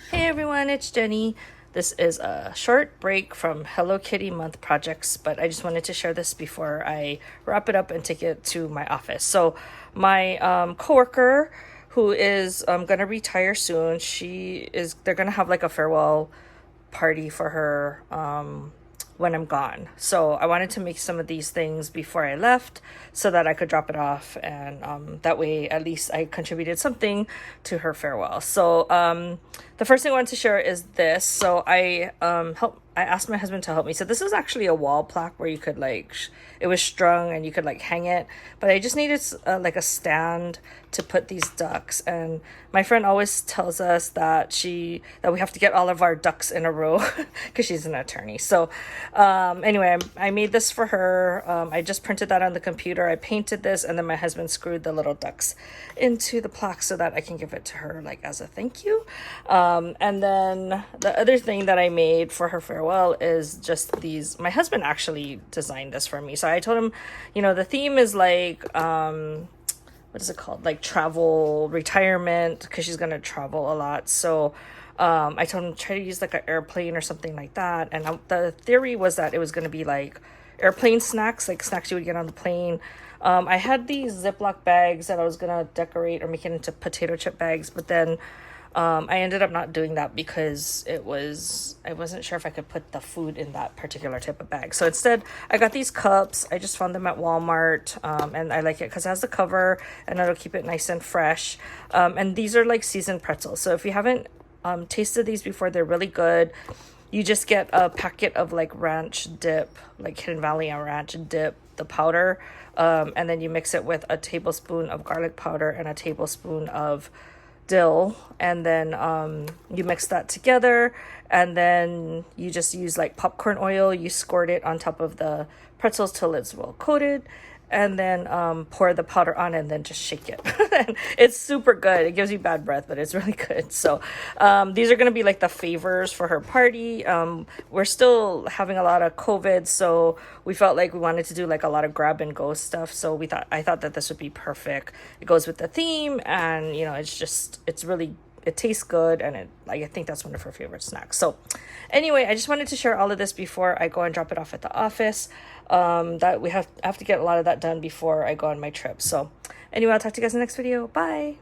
Hey everyone, it's Jenny. This is a short break from Hello Kitty month projects, but I just wanted to share this before I wrap it up and take it to my office. So, my coworker who is gonna retire soon, they're gonna have like a farewell party for her when I'm gone. So I wanted to make some of these things before I left so that I could drop it off, and that way at least I contributed something to her farewell. So the first thing I wanted to share is this. So I asked my husband to help me. So this is actually a wall plaque where you could it was strung and you could like hang it, but I just needed like a stand to put these ducks. And my friend always tells us that we have to get all of our ducks in a row because she's an attorney. So anyway, I made this for her. I just printed that on the computer. I painted this, and then my husband screwed the little ducks into the plaque so that I can give it to her like as a thank you. And then the other thing that I made for her farewell is just these. My husband actually designed this for me. So I told him, the theme is like, what is it called? Like travel, retirement, because she's going to travel a lot. So I told him try to use like an airplane or something like that. And the theory was that it was going to be like airplane snacks, like snacks you would get on the plane. I had these Ziploc bags that I was going to decorate or make it into potato chip bags, but then I ended up not doing that because I wasn't sure if I could put the food in that particular type of bag. So instead, I got these cups. I just found them at Walmart, and I like it because it has the cover and it'll keep it nice and fresh. And these are like seasoned pretzels. So if you haven't tasted these before, they're really good. You just get a packet of like ranch dip, like Hidden Valley ranch dip, the powder, and then you mix it with a tablespoon of garlic powder and a tablespoon of dill, and then you mix that together, and then you just use like popcorn oil. You squirt it on top of the pretzels till it's well coated, and then pour the powder on and then just shake it. It's super good. It gives you bad breath, but it's really good. So these are going to be like the favors for her party. We're still having a lot of COVID, so we felt like we wanted to do like a lot of grab and go stuff. So I thought that this would be perfect. It goes with the theme, and it tastes good, and I think that's one of her favorite snacks. So anyway, I just wanted to share all of this before I go and drop it off at the office. That we have to get a lot of that done before I go on my trip. So anyway, I'll talk to you guys in the next video. Bye.